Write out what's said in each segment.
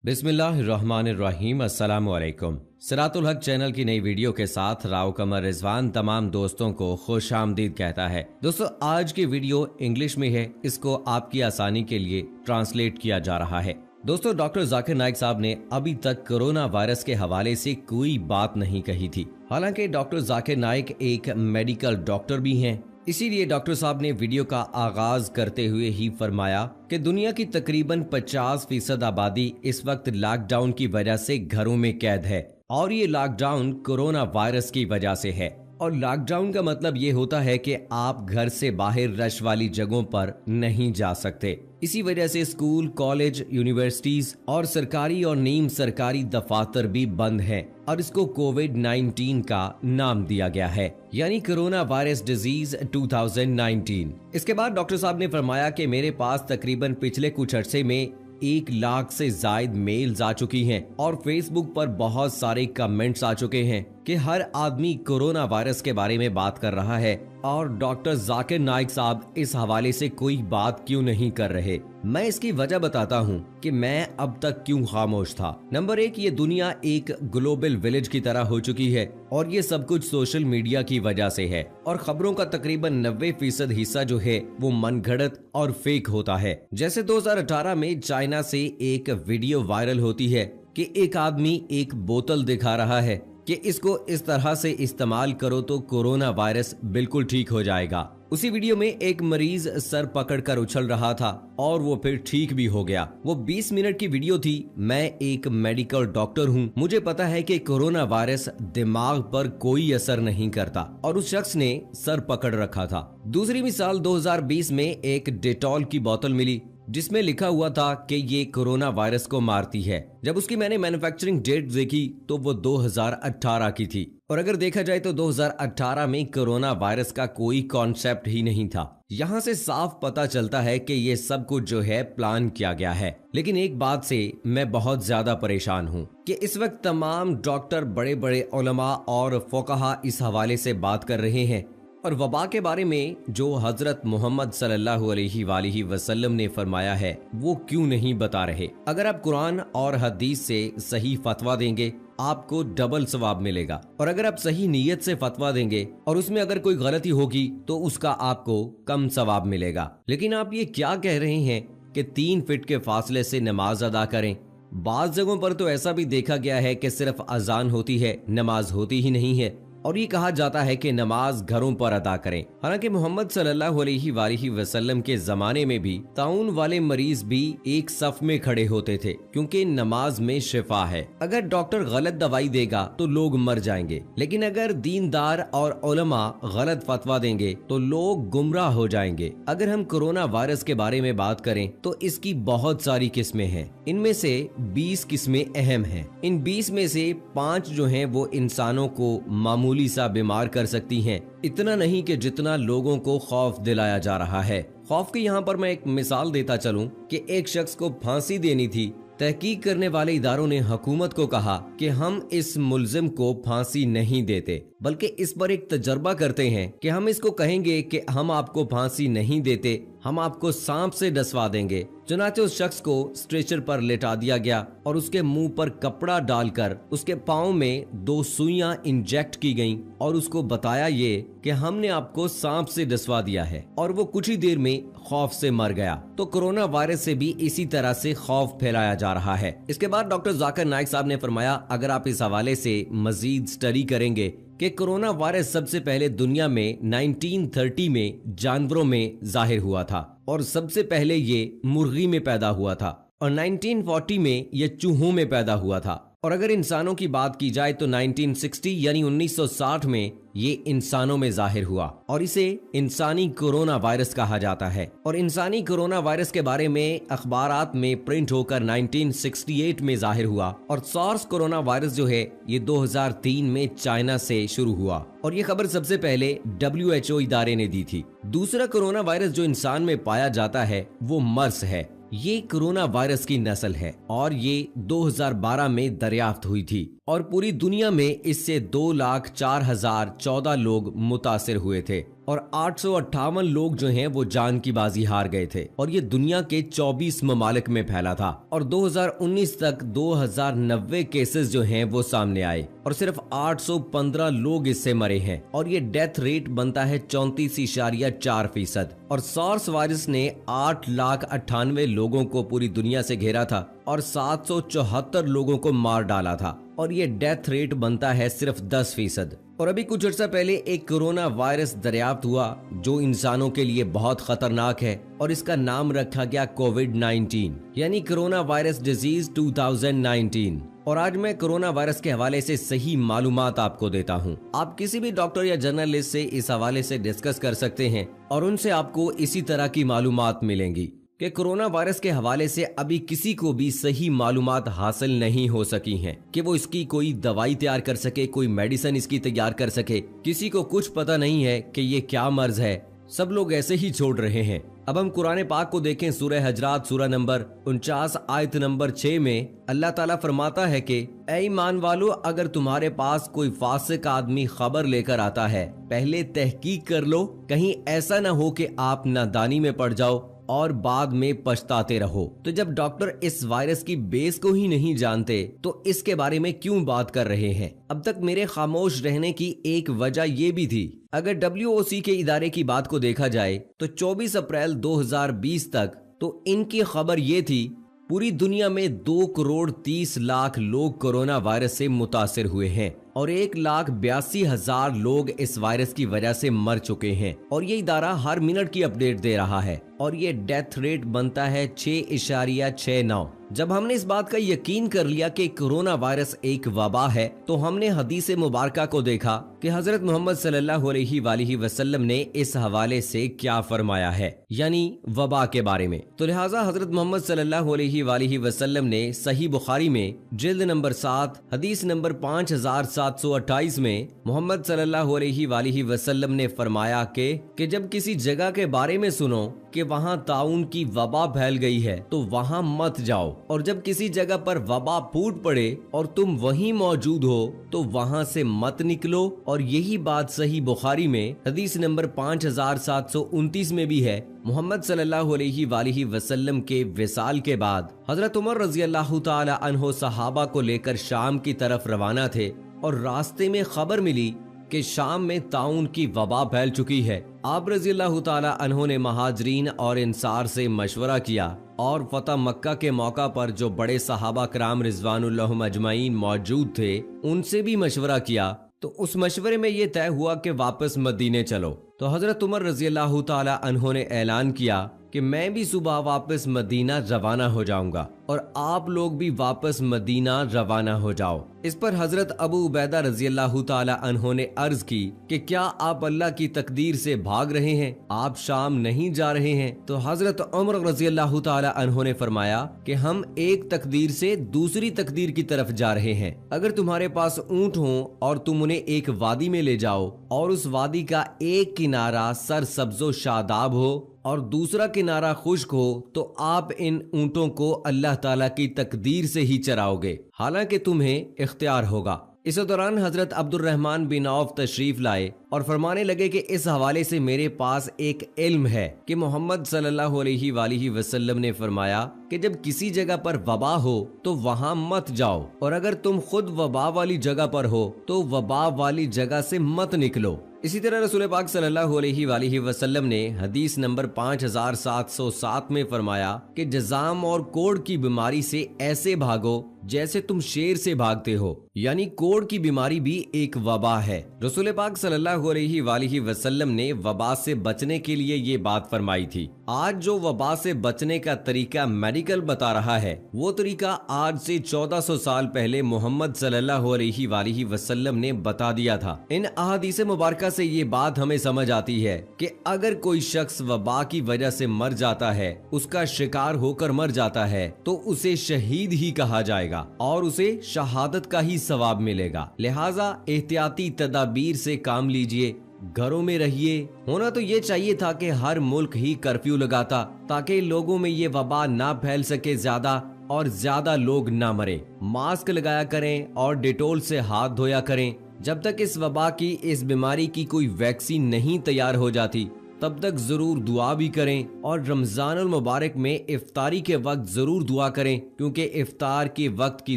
बिस्मिल्लाहिर्रहमानिर्रहीम। अस्सलामुअलैकुम। सिरातुल हक चैनल की नई वीडियो के साथ राव कमर रिजवान तमाम दोस्तों को खुश आमदीद कहता है। दोस्तों, आज की वीडियो इंग्लिश में है, इसको आपकी आसानी के लिए ट्रांसलेट किया जा रहा है। दोस्तों, डॉक्टर जाकिर नाइक साहब ने अभी तक कोरोना वायरस के हवाले से कोई बात नहीं कही थी। हालांकि डॉक्टर जाकिर नाइक एक मेडिकल डॉक्टर भी हैं, इसीलिए डॉक्टर साहब ने वीडियो का आगाज करते हुए ही फरमाया कि दुनिया की तकरीबन 50% आबादी इस वक्त लॉकडाउन की वजह से घरों में कैद है और ये लॉकडाउन कोरोना वायरस की वजह से है। और लॉकडाउन का मतलब ये होता है कि आप घर से बाहर रश वाली जगहों पर नहीं जा सकते। इसी वजह से स्कूल, कॉलेज, यूनिवर्सिटीज और सरकारी और नीम सरकारी दफातर भी बंद हैं और इसको कोविड-19 का नाम दिया गया है, यानी कोरोना वायरस डिजीज 2019। इसके बाद डॉक्टर साहब ने फरमाया कि मेरे पास तकरीबन पिछले कुछ अरसे में 1 लाख से जायद मेल्स आ चुकी हैं और फेसबुक पर बहुत सारे कमेंट्स आ चुके हैं कि हर आदमी कोरोना वायरस के बारे में बात कर रहा है और डॉक्टर जाकिर नाइक साहब इस हवाले से कोई बात क्यों नहीं कर रहे। मैं इसकी वजह बताता हूँ कि मैं अब तक क्यों खामोश था। नंबर 1, ये दुनिया एक ग्लोबल विलेज की तरह हो चुकी है और ये सब कुछ सोशल मीडिया की वजह से है और खबरों का तकरीबन 90% हिस्सा जो है वो मनगढ़ंत और फेक होता है। जैसे 2018 में चाइना से एक वीडियो वायरल होती है कि एक आदमी एक बोतल दिखा रहा है कि इसको इस तरह से इस्तेमाल करो तो कोरोना वायरस बिल्कुल ठीक हो जाएगा। उसी वीडियो में एक मरीज सर पकड़कर उछल रहा था और वो फिर ठीक भी हो गया। वो 20 मिनट की वीडियो थी। मैं एक मेडिकल डॉक्टर हूँ, मुझे पता है कि कोरोना वायरस दिमाग पर कोई असर नहीं करता और उस शख्स ने सर पकड़ रखा था। दूसरी मिसाल 2020 में एक डेटॉल की बोतल मिली जिसमें लिखा हुआ था कि ये कोरोना वायरस को मारती है। जब उसकी मैंने मैन्युफैक्चरिंग डेट देखी तो वो 2018 की थी और अगर देखा जाए तो 2018 में कोरोना वायरस का कोई कॉन्सेप्ट ही नहीं था। यहाँ से साफ पता चलता है कि ये सब कुछ जो है प्लान किया गया है। लेकिन एक बात से मैं बहुत ज्यादा परेशान हूँ कि इस वक्त तमाम डॉक्टर, बड़े बड़े उलमा और फुक़हा इस हवाले से बात कर रहे हैं और वबा के बारे में जो हजरत मोहम्मद सल्लल्लाहु अलैहि वसल्लम ने फरमाया है वो क्यों नहीं बता रहे। अगर आप कुरान और हदीस से सही फतवा देंगे आपको डबल सवाब मिलेगा और अगर आप सही नीयत से फतवा देंगे और उसमें अगर कोई गलती होगी तो उसका आपको कम सवाब मिलेगा। लेकिन आप ये क्या कह रहे हैं कि 3 फीट के फासले से नमाज अदा करें। बाज़ जगहों पर तो ऐसा भी देखा गया है कि सिर्फ अजान होती है, नमाज होती ही नहीं है और ये कहा जाता है कि नमाज घरों पर अदा करें। हालांकि मोहम्मद सल्लल्लाहु अलैहि वसल्लम के जमाने में भी ताउन वाले मरीज भी एक सफ में खड़े होते थे क्योंकि नमाज में शिफा है। अगर डॉक्टर गलत दवाई देगा तो लोग मर जाएंगे, लेकिन अगर दीनदार और उलमा गलत फतवा देंगे तो लोग गुमराह हो जाएंगे। अगर हम कोरोना वायरस के बारे में बात करें तो इसकी बहुत सारी किस्में हैं। इनमें से 20 किस्में अहम हैं। इन 20 में से 5 जो हैं वो इंसानों को मामूली सा बीमार कर सकती हैं। इतना नहीं कि जितना लोगों को खौफ दिलाया जा रहा है। खौफ की यहाँ पर मैं एक मिसाल देता चलूं कि एक शख्स को फांसी देनी थी। तहकीक करने वाले इदारों ने हुकूमत को कहा कि हम इस मुल्जिम को फांसी नहीं देते, बल्कि इस पर एक तजर्बा करते हैं कि हम इसको कहेंगे कि हम आपको फांसी नहीं देते, हम आपको सांप से डसवा देंगे। चुनाचे उस शख्स को स्ट्रेचर पर लेटा दिया गया और उसके मुंह पर कपड़ा डालकर उसके पाँव में 2 सुइयां इंजेक्ट की गईं और उसको बताया ये कि हमने आपको सांप से डसवा दिया है और वो कुछ ही देर में खौफ से मर गया। तो कोरोना वायरस से भी इसी तरह से खौफ फैलाया जा रहा है। इसके बाद डॉक्टर जाकिर नाइक साहब ने फरमाया, अगर आप इस हवाले से मजीद स्टडी करेंगे कि कोरोना वायरस सबसे पहले दुनिया में 1930 में जानवरों में जाहिर हुआ था और सबसे पहले ये मुर्गी में पैदा हुआ था और 1940 में ये चूहों में पैदा हुआ था और अगर इंसानों की बात की जाए तो 1960 यानी 1960 में ये इंसानों में जाहिर हुआ और इसे इंसानी कोरोना वायरस कहा जाता है। और इंसानी कोरोना वायरस के बारे में अखबारात में प्रिंट होकर 1968 में जाहिर हुआ और सार्स कोरोना वायरस जो है ये 2003 में चाइना से शुरू हुआ और ये खबर सबसे पहले WHO इदारे ने दी थी। दूसरा कोरोना वायरस जो इंसान में पाया जाता है वो मर्स है। ये कोरोना वायरस की नस्ल है और ये 2012 में दरियाफ्त हुई थी और पूरी दुनिया में इससे 2,04,014 लोग मुतासिर हुए थे और 858 लोग जो हैं वो जान की बाजी हार गए थे और ये दुनिया के 24 ममालिक में फैला था। और 2019 तक 2090 केसेस जो हैं वो सामने आए और सिर्फ 815 लोग इससे मरे हैं और ये डेथ रेट बनता है 34.4%। और सार्स वायरस ने 8,98,000 लोगों को पूरी दुनिया से घेरा था और 774 लोगों को मार डाला था और ये डेथ रेट बनता है सिर्फ 10%। और अभी कुछ अर्सा पहले एक कोरोना वायरस दरियाफ्त हुआ जो इंसानों के लिए बहुत खतरनाक है और इसका नाम रखा गया कोविड-19 यानी कोरोना वायरस डिजीज 2019। और आज मैं कोरोना वायरस के हवाले से सही मालूमात आपको देता हूँ। आप किसी भी डॉक्टर या जर्नलिस्ट से इस हवाले से डिस्कस कर सकते हैं और उनसे आपको इसी तरह की मालूमात मिलेंगी कि कोरोना वायरस के हवाले से अभी किसी को भी सही मालूमात हासिल नहीं हो सकी हैं कि वो इसकी कोई दवाई तैयार कर सके, कोई मेडिसिन इसकी तैयार कर सके। किसी को कुछ पता नहीं है कि ये क्या मर्ज है, सब लोग ऐसे ही छोड़ रहे हैं। अब हम कुरान पाक को देखें, सूरह हजरात सूरह नंबर 49 आयत नंबर 6 में अल्लाह ताला फरमाता है कि ऐ ईमान वालो, अगर तुम्हारे पास कोई फासिक आदमी खबर लेकर आता है, पहले तहकीक कर लो, कहीं ऐसा न हो कि आप नादानी में पड़ जाओ और बाद में पछताते रहो। तो जब डॉक्टर इस वायरस की बेस को ही नहीं जानते तो इसके बारे में क्यों बात कर रहे हैं? अब तक मेरे खामोश रहने की एक वजह ये भी थी। अगर WOC के इदारे की बात को देखा जाए तो 24 अप्रैल 2020 तक तो इनकी खबर ये थी पूरी दुनिया में 2,30,00,000 लोग कोरोना वायरस से मुतासिर हुए हैं और 1,82,000 लोग इस वायरस की वजह से मर चुके हैं और ये इदारा हर मिनट की अपडेट दे रहा है और ये डेथ रेट बनता है 6.69। जब हमने इस बात का यकीन कर लिया कि कोरोना वायरस एक वबा है तो हमने हदीस मुबारका को देखा कि हजरत मोहम्मद सल्लल्लाहु अलैहि वसल्लम ने इस हवाले से क्या फरमाया है, यानी वबा के बारे में। तो लिहाजा हजरत मोहम्मद सल्लल्लाहु अलैहि वसल्लम ने सही बुखारी में जिल्द नंबर 7 हदीस नंबर 5728 में मोहम्मद सल्लल्लाहु अलैहि वसल्लम ने फरमाया कि जब किसी जगह के बारे में सुनो कि वहाँ ताउन की वबा फैल गई है तो वहाँ मत जाओ, और जब किसी जगह पर वबा फूट पड़े और तुम वहीं मौजूद हो तो वहाँ से मत निकलो। और यही बात सही बुखारी में हदीस नंबर 5729 में भी है। मोहम्मद सल्लल्लाहु अलैहि वसल्लम के विसाल के बाद हजरत उमर रजी अल्लाह तआला अन्हो सहाबा को लेकर शाम की तरफ रवाना थे और रास्ते में खबर मिली कि शाम में ताउन की वबा फैल चुकी है। आप रजी अल्लाह तआला अन्हो ने महाजरीन और इंसार से मशवरा किया और फतह मक्का के मौका पर जो बड़े सहाबा कराम रिजवानुल्लाहुम अजमाइन मौजूद थे उनसे भी मशवरा किया। तो उस मशवरे में ये तय हुआ कि वापस मदीने चलो। तो हजरत उमर रजी अल्लाह तआला अन्हो ने ऐलान किया कि मैं भी सुबह वापस मदीना रवाना हो जाऊंगा और आप लोग भी वापस मदीना रवाना हो जाओ। इस पर हजरत अबू उबैदा रजी अल्लाह तआला अन्हो ने अर्ज की कि क्या आप अल्लाह की तकदीर से भाग रहे हैं, आप शाम नहीं जा रहे हैं? तो हजरत उमर रजी अल्लाह तआला अन्हो ने फरमाया कि हम एक तकदीर से दूसरी तकदीर की तरफ जा रहे हैं। अगर तुम्हारे पास ऊंट हो और तुम उन्हें एक वादी में ले जाओ और उस वादी का एक किनारा सरसब्जो शादाब हो और दूसरा किनारा खुश्क हो तो आप इन ऊंटों को अल्लाह ताला की तकदीर से ही चराओगे, हालांकि तुम्हें इख्तियार होगा। इस दौरान हजरत अब्दुर्रहमान बिन औफ तशरीफ लाए और फरमाने लगे कि इस हवाले से मेरे पास एक इल्म है कि मोहम्मद सल्लल्लाहु अलैहि वसल्लम ने फरमाया कि जब किसी जगह पर वबा हो तो वहां मत जाओ, और अगर तुम खुद वबा वाली जगह पर हो तो वबा वाली जगह से मत निकलो। इसी तरह रसूल पाक सल्लल्लाहु अलैहि वसल्लम ने हदीस नंबर 5707 में फरमाया कि जज़ाम और कोढ़ की बीमारी से ऐसे भागो जैसे तुम शेर से भागते हो, यानी कोढ़ की बीमारी भी एक वबा है। रसूल पाक सल्लल्लाहु अलैहि वसल्लम ने वबा से बचने के लिए ये बात फरमाई थी। आज जो वबा से बचने का तरीका मेडिकल बता रहा है वो तरीका आज से 1400 साल पहले मोहम्मद सल्लल्लाहु अलैहि वसल्लम ने बता दिया था। इन अहादीस मुबारका से ये बात हमें समझ आती है कि अगर कोई शख्स वबा की वजह से मर जाता है, उसका शिकार होकर मर जाता है, तो उसे शहीद ही कहा जाएगा और उसे शहादत का ही सवाब मिलेगा। लिहाजा एहतियाती तदाबीर से काम लीजिए, घरों में रहिए। होना तो ये चाहिए था कि हर मुल्क ही कर्फ्यू लगाता ताकि लोगों में ये वबा ना फैल सके ज्यादा और ज्यादा लोग ना मरे। मास्क लगाया करें और डेटोल से हाथ धोया करें। जब तक इस वबा की, इस बीमारी की कोई वैक्सीन नहीं तैयार हो जाती तब तक जरूर दुआ भी करें और रमजानुल मुबारक में इफ्तारी के वक्त जरूर दुआ करें, क्योंकि इफ्तार के वक्त की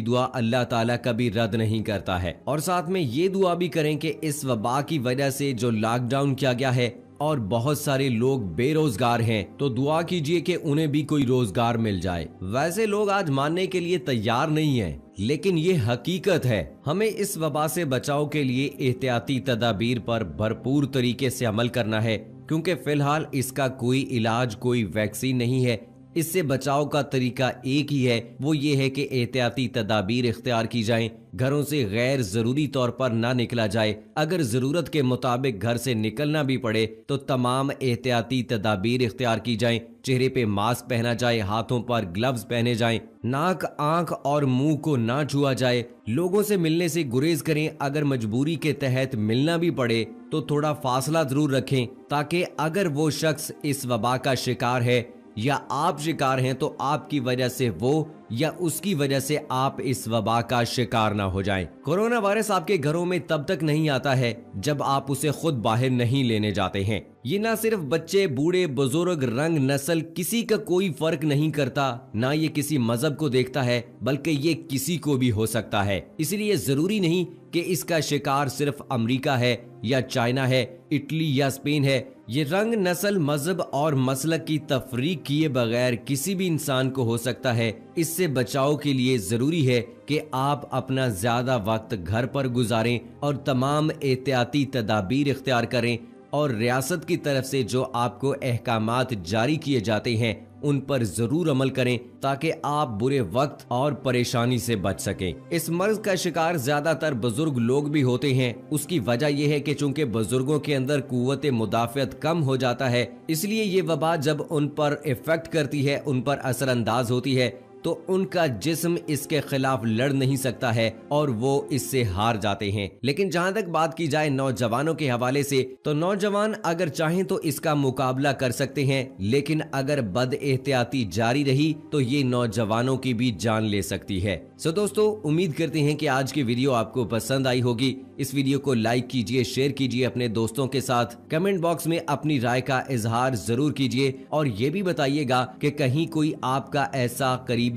दुआ अल्लाह ताला कभी रद्द नहीं करता है। और साथ में ये दुआ भी करें कि इस वबा की वजह से जो लॉकडाउन किया गया है और बहुत सारे लोग बेरोजगार हैं, तो दुआ कीजिए कि उन्हें भी कोई रोजगार मिल जाए। वैसे लोग आज मानने के लिए तैयार नहीं हैं, लेकिन ये हकीकत है। हमें इस वबा से बचाव के लिए एहतियाती तदाबीर पर भरपूर तरीके से अमल करना है, क्योंकि फिलहाल इसका कोई इलाज, कोई वैक्सीन नहीं है। इससे बचाव का तरीका एक ही है, वो ये है कि एहतियाती तदाबीर इख्तियार की जाएं, घरों से गैर जरूरी तौर पर ना निकला जाए। अगर जरूरत के मुताबिक घर से निकलना भी पड़े तो तमाम एहतियाती तदाबीर इख्तियार की जाएं। चेहरे पे मास्क पहना जाए, हाथों पर ग्लव्स पहने जाएं, नाक, आंख और मुंह को ना छुआ जाए, लोगों से मिलने से गुरेज करें। अगर मजबूरी के तहत मिलना भी पड़े तो थोड़ा फासला जरूर रखें, ताकि अगर वो शख्स इस वबा का शिकार है या आप शिकार हैं तो आपकी वजह से वो या उसकी वजह से आप इस वबा का शिकार ना हो जाएं। कोरोना वायरस आपके घरों में तब तक नहीं आता है जब आप उसे खुद बाहर नहीं लेने जाते हैं। ये ना सिर्फ बच्चे, बूढ़े, बुजुर्ग, रंग, नस्ल, किसी का कोई फर्क नहीं करता, ना ये किसी मजहब को देखता है, बल्कि ये किसी को भी हो सकता है। इसलिए जरूरी नहीं कि इसका शिकार सिर्फ अमेरिका है या चाइना है, इटली या स्पेन है। ये रंग, नस्ल, मजहब और मसलक की तफरीक किए बगैर किसी भी इंसान को हो सकता है। इससे बचाव के लिए जरूरी है कि आप अपना ज्यादा वक्त घर पर गुजारें और तमाम एहतियाती तदाबीर इख्तियार करें, और रियासत की तरफ से जो आपको अहकामात जारी किए जाते हैं उन पर जरूर अमल करें, ताकि आप बुरे वक्त और परेशानी से बच सकें। इस मर्ज का शिकार ज्यादातर बुजुर्ग लोग भी होते हैं। उसकी वजह यह है कि चूंकि बुजुर्गों के अंदर कुव्वत मुदाफियत कम हो जाता है, इसलिए ये वबा जब उन पर इफेक्ट करती है, उन पर असरअंदाज होती है, तो उनका जिस्म इसके खिलाफ लड़ नहीं सकता है और वो इससे हार जाते हैं। लेकिन जहां तक बात की जाए नौजवानों के हवाले से, तो नौजवान अगर चाहें तो इसका मुकाबला कर सकते हैं, लेकिन अगर बद एहतियाती जारी रही तो ये नौजवानों की भी जान ले सकती है। सो दोस्तों, उम्मीद करते हैं कि आज की वीडियो आपको पसंद आई होगी। इस वीडियो को लाइक कीजिए, शेयर कीजिए अपने दोस्तों के साथ, कमेंट बॉक्स में अपनी राय का इजहार जरूर कीजिए और ये भी बताइएगा कि कहीं कोई आपका ऐसा करीबी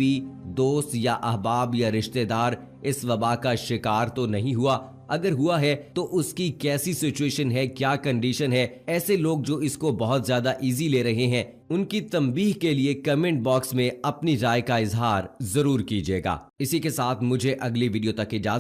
दोस्त या अहबाब या रिश्तेदार इस वबा का शिकार तो नहीं हुआ। अगर हुआ है तो उसकी कैसी सिचुएशन है, क्या कंडीशन है। ऐसे लोग जो इसको बहुत ज्यादा इजी ले रहे हैं, उनकी तंबीह के लिए कमेंट बॉक्स में अपनी राय का इजहार जरूर कीजिएगा। इसी के साथ मुझे अगली वीडियो तक इजाजत।